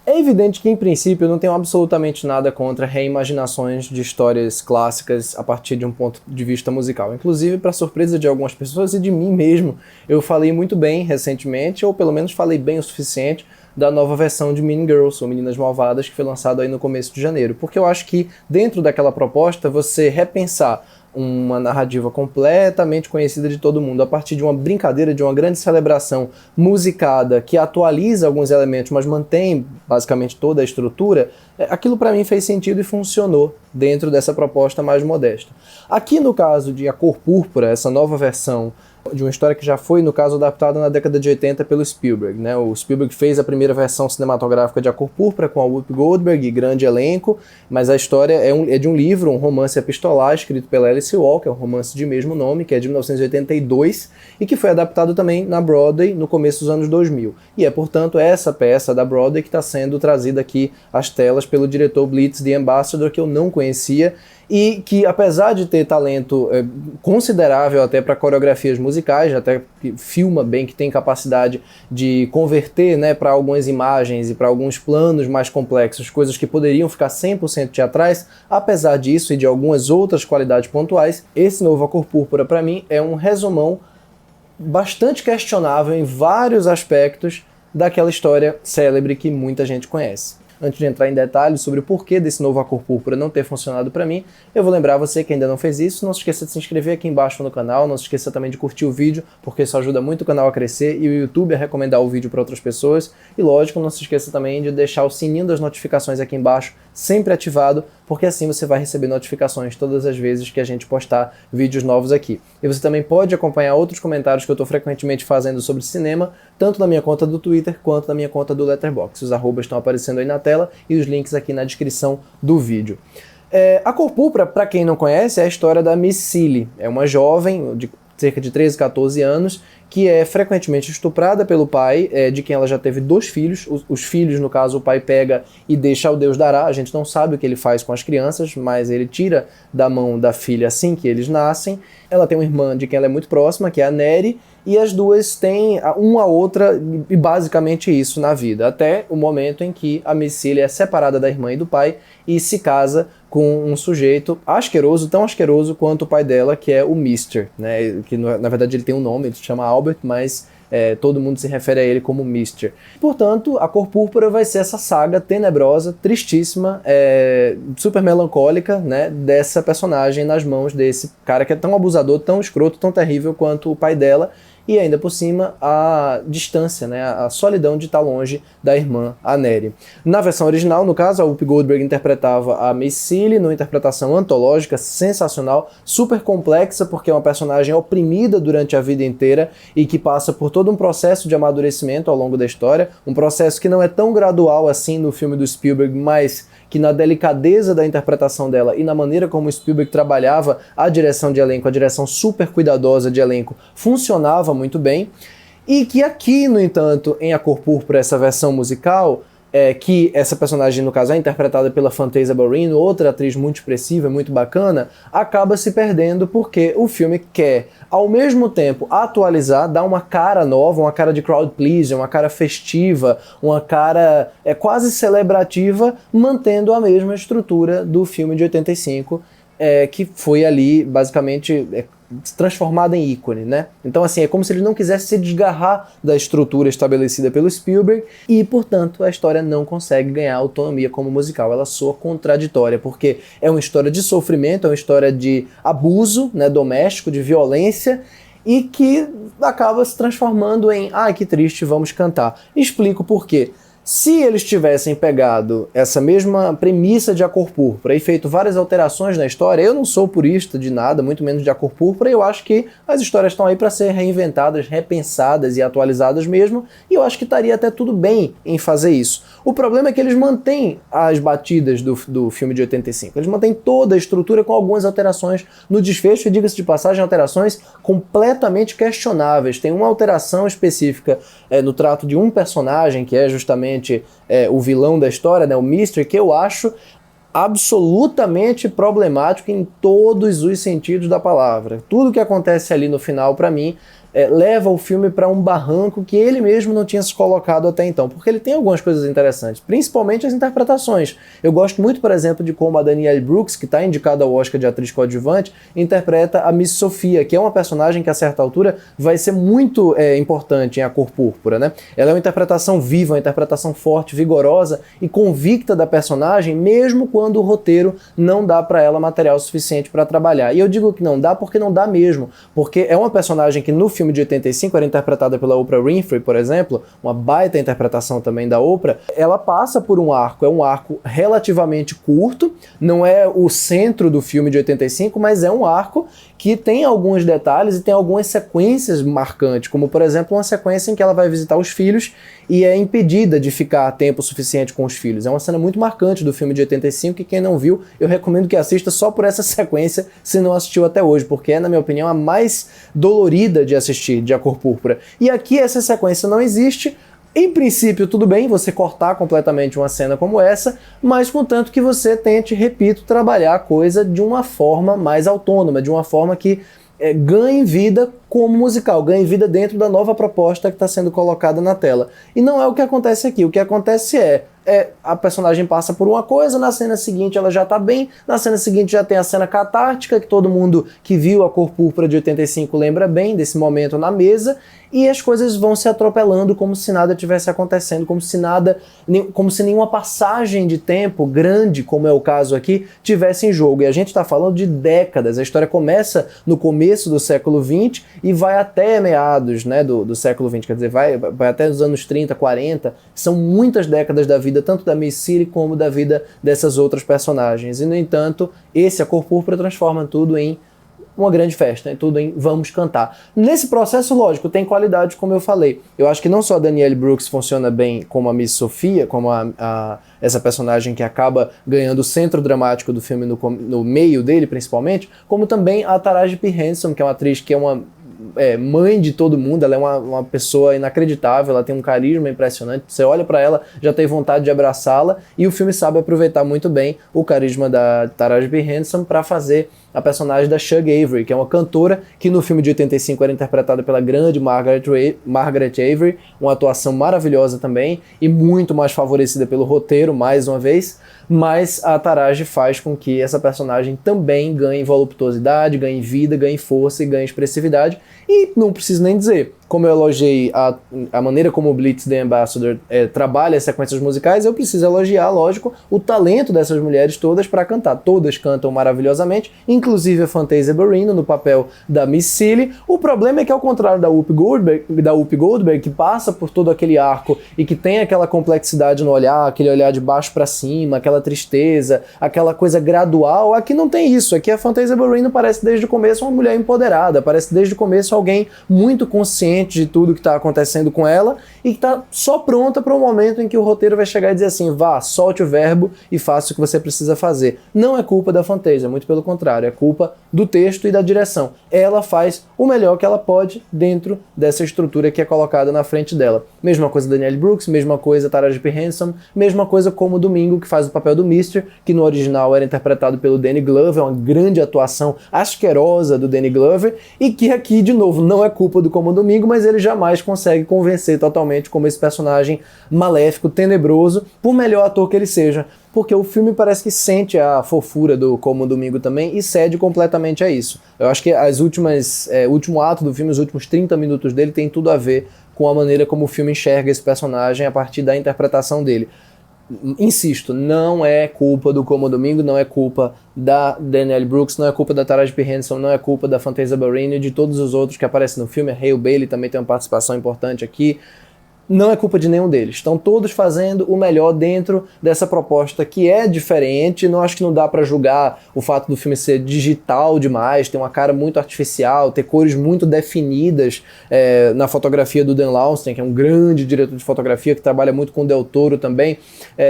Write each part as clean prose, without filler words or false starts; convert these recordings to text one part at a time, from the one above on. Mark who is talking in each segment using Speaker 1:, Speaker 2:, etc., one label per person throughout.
Speaker 1: É evidente que, em princípio, eu não tenho absolutamente nada contra reimaginações de histórias clássicas a partir de um ponto de vista musical. Inclusive, para surpresa de algumas pessoas e de mim mesmo, eu falei muito bem recentemente, ou pelo menos falei bem o suficiente, da nova versão de Mean Girls, ou Meninas Malvadas, que foi lançado aí no começo de janeiro. Porque eu acho que, dentro daquela proposta, você repensar uma narrativa completamente conhecida de todo mundo, a partir de uma brincadeira, de uma grande celebração musicada, que atualiza alguns elementos, mas mantém basicamente toda a estrutura, aquilo para mim fez sentido e funcionou dentro dessa proposta mais modesta. Aqui no caso de A Cor Púrpura, essa nova versão de uma história que já foi, no caso, adaptada na década de 80 pelo Spielberg, né? O Spielberg fez a primeira versão cinematográfica de A Cor Púrpura com a Whoopi Goldberg, grande elenco, mas a história é de um livro, um romance epistolar, escrito pela Alice Walker, um romance de mesmo nome, que é de 1982, e que foi adaptado também na Broadway no começo dos anos 2000. E é, portanto, essa peça da Broadway que está sendo trazida aqui às telas pelo diretor Blitz The Ambassador, que eu não conhecia, e que, apesar de ter talento considerável até para coreografias musicais, até que filma bem, que tem capacidade de converter, né, para algumas imagens e para alguns planos mais complexos, coisas que poderiam ficar 100% teatrais, apesar disso e de algumas outras qualidades pontuais, esse novo A Cor Púrpura, para mim, é um resumão bastante questionável em vários aspectos daquela história célebre que muita gente conhece. Antes de entrar em detalhes sobre o porquê desse novo A Cor Púrpura não ter funcionado para mim, eu vou lembrar você que ainda não fez isso, não se esqueça de se inscrever aqui embaixo no canal, não se esqueça também de curtir o vídeo, porque isso ajuda muito o canal a crescer e o YouTube a recomendar o vídeo para outras pessoas. E lógico, não se esqueça também de deixar o sininho das notificações aqui embaixo sempre ativado, porque assim você vai receber notificações todas as vezes que a gente postar vídeos novos aqui. E você também pode acompanhar outros comentários que eu estou frequentemente fazendo sobre cinema, tanto na minha conta do Twitter quanto na minha conta do Letterboxd. Os arrobas estão aparecendo aí na tela e os links aqui na descrição do vídeo. A Cor Púrpura, para quem não conhece, é a história da Miss Celie. É uma jovem de cerca de 13, 14 anos, que é frequentemente estuprada pelo pai, de quem ela já teve 2 filhos. Os filhos, no caso, o pai pega e deixa ao Deus dará. A gente não sabe o que ele faz com as crianças, mas ele tira da mão da filha assim que eles nascem. Ela tem uma irmã de quem ela é muito próxima, que é a Neri, e as duas têm uma a outra, e basicamente isso na vida, até o momento em que a Miss Celie é separada da irmã e do pai e se casa com um sujeito asqueroso, tão asqueroso quanto o pai dela, que é o Mister, né? Que na verdade ele tem um nome, ele se chama Albert, mas todo mundo se refere a ele como Mister. Portanto, A Cor Púrpura vai ser essa saga tenebrosa, tristíssima, super melancólica, né, dessa personagem nas mãos desse cara que é tão abusador, tão escroto, tão terrível quanto o pai dela, e ainda por cima a distância, né, a solidão de estar longe da irmã, a Neri. Na versão original, no caso, a Whoopi Goldberg interpretava a Miss Celie, numa interpretação antológica, sensacional, super complexa, porque é uma personagem oprimida durante a vida inteira e que passa por todo um processo de amadurecimento ao longo da história, um processo que não é tão gradual assim no filme do Spielberg, mas que na delicadeza da interpretação dela e na maneira como o Spielberg trabalhava a direção de elenco, a direção super cuidadosa de elenco, funcionava muito bem, e que aqui, no entanto, em A Cor Púrpura, essa versão musical, que essa personagem, no caso, é interpretada pela Fantasia Barrino, outra atriz muito expressiva, muito bacana, acaba se perdendo porque o filme quer, ao mesmo tempo, atualizar, dar uma cara nova, uma cara de crowd pleaser, uma cara festiva, uma cara quase celebrativa, mantendo a mesma estrutura do filme de 85, que foi ali, basicamente, transformada em ícone, né? Então, assim, é como se ele não quisesse se desgarrar da estrutura estabelecida pelo Spielberg e, portanto, a história não consegue ganhar autonomia como musical. Ela soa contraditória, porque é uma história de sofrimento, é uma história de abuso, né, doméstico, de violência, e que acaba se transformando em "ai, que triste, vamos cantar". Explico por quê. Se eles tivessem pegado essa mesma premissa de A Cor Púrpura e feito várias alterações na história, eu não sou purista de nada, muito menos de A Cor Púrpura, eu acho que as histórias estão aí para ser reinventadas, repensadas e atualizadas mesmo, e eu acho que estaria até tudo bem em fazer isso. O problema é que eles mantêm as batidas do filme de 85, eles mantêm toda a estrutura com algumas alterações no desfecho, e diga-se de passagem, alterações completamente questionáveis. Tem uma alteração específica no trato de um personagem, que é justamente o vilão da história, né, o Mister, que eu acho absolutamente problemático em todos os sentidos da palavra. Tudo que acontece ali no final, para mim, leva o filme para um barranco que ele mesmo não tinha se colocado até então, porque ele tem algumas coisas interessantes, principalmente as interpretações. Eu gosto muito, por exemplo, de como a Danielle Brooks, que está indicada ao Oscar de atriz coadjuvante, interpreta a Miss Sophia, que é uma personagem que a certa altura vai ser muito importante em A Cor Púrpura, né? Ela é uma interpretação viva, uma interpretação forte, vigorosa e convicta da personagem, mesmo quando o roteiro não dá para ela material suficiente para trabalhar. E eu digo que não dá porque não dá mesmo, porque é uma personagem que no filme de 85 era interpretada pela Oprah Winfrey, por exemplo, uma baita interpretação também da Oprah. Ela passa por um arco, é um arco relativamente curto, não é o centro do filme de 85, mas é um arco que tem alguns detalhes e tem algumas sequências marcantes, como por exemplo uma sequência em que ela vai visitar os filhos e é impedida de ficar tempo suficiente com os filhos. É uma cena muito marcante do filme de 85 que quem não viu, eu recomendo que assista só por essa sequência, se não assistiu até hoje, porque é, na minha opinião, a mais dolorida de assistir, de A Cor Púrpura. E aqui essa sequência não existe. Em princípio, tudo bem você cortar completamente uma cena como essa, mas contanto que você tente, repito, trabalhar a coisa de uma forma mais autônoma, de uma forma que ganhe vida como musical, ganhe vida dentro da nova proposta que está sendo colocada na tela. E não é o que acontece aqui. O que acontece a personagem passa por uma coisa, na cena seguinte ela já tá bem, na cena seguinte já tem a cena catártica, que todo mundo que viu A Cor Púrpura de 85 lembra bem desse momento na mesa, e as coisas vão se atropelando como se nada tivesse acontecendo, como se nenhuma passagem de tempo grande, como é o caso aqui, tivesse em jogo. E a gente está falando de décadas. A história começa no começo do século XX e vai até meados, né, do século XX, quer dizer, vai até os anos 30, 40, são muitas décadas da vida, tanto da Miss City como da vida dessas outras personagens. E, no entanto, A Cor Púrpura transforma tudo em uma grande festa, né? Tudo em vamos cantar. Nesse processo, lógico, tem qualidade, como eu falei. Eu acho que não só a Danielle Brooks funciona bem como a Miss Sophia, como essa personagem que acaba ganhando o centro dramático do filme no meio dele, principalmente, como também a Taraji P. Henson, que é uma atriz que é uma mãe de todo mundo, ela é uma pessoa inacreditável, ela tem um carisma impressionante, você olha pra ela, já tem vontade de abraçá-la, e o filme sabe aproveitar muito bem o carisma da Taraji P. Henson para fazer a personagem da Shug Avery, que é uma cantora que no filme de 85 era interpretada pela grande Margaret Avery, uma atuação maravilhosa também, e muito mais favorecida pelo roteiro, mais uma vez, mas a Taraji faz com que essa personagem também ganhe voluptuosidade, ganhe vida, ganhe força e ganhe expressividade, e não preciso nem dizer, como eu elogiei a maneira como o Blitz The Ambassador trabalha as sequências musicais, eu preciso elogiar, lógico, o talento dessas mulheres todas para cantar. Todas cantam maravilhosamente, inclusive a Fantasia Barrino no papel da Miss Silly. O problema é que, ao contrário da Whoopi Goldberg, que passa por todo aquele arco e que tem aquela complexidade no olhar, aquele olhar de baixo para cima, aquela tristeza, aquela coisa gradual, aqui não tem isso. Aqui a Fantasia Barrino parece desde o começo uma mulher empoderada, parece desde o começo alguém muito consciente de tudo que está acontecendo com ela e que está só pronta para um momento em que o roteiro vai chegar e dizer assim, vá, solte o verbo e faça o que você precisa fazer. Não é culpa da Fantasia, muito pelo contrário, é culpa do texto e da direção. Ela faz o melhor que ela pode dentro dessa estrutura que é colocada na frente dela. Mesma coisa Danielle Brooks, mesma coisa Taraji P. Henson, mesma coisa como o Domingo, que faz o papel do Mister, que no original era interpretado pelo Danny Glover, uma grande atuação asquerosa do Danny Glover, e que aqui, de novo, não é culpa do Como Domingo, mas ele jamais consegue convencer totalmente como esse personagem maléfico, tenebroso, por melhor ator que ele seja. Porque o filme parece que sente a fofura do Como Domingo também e cede completamente a isso. Eu acho que o último ato do filme, os últimos 30 minutos dele, tem tudo a ver com a maneira como o filme enxerga esse personagem a partir da interpretação dele. Insisto, não é culpa do Como Domingo, não é culpa da Danielle Brooks, não é culpa da Taraji P. Henson, não é culpa da Fantasia Barrino e de todos os outros que aparecem no filme. A Hale Bailey também tem uma participação importante aqui. Não é culpa de nenhum deles. Estão todos fazendo o melhor dentro dessa proposta que é diferente. Não acho que não dá pra julgar o fato do filme ser digital demais, ter uma cara muito artificial, ter cores muito definidas na fotografia do Dan Laustsen, que é um grande diretor de fotografia que trabalha muito com o Del Toro também.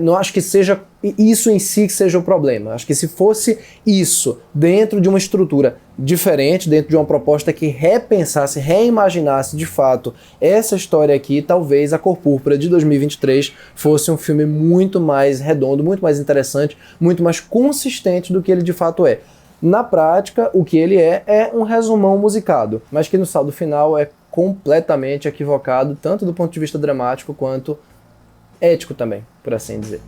Speaker 1: Não acho que seja isso em si que seja o problema. Acho que se fosse isso dentro de uma estrutura diferente, dentro de uma proposta que repensasse, reimaginasse de fato essa história aqui, talvez A Cor Púrpura de 2023 fosse um filme muito mais redondo, muito mais interessante, muito mais consistente do que ele de fato é. Na prática, o que ele é um resumão musicado, mas que no saldo final é completamente equivocado, tanto do ponto de vista dramático quanto ético também, por assim dizer.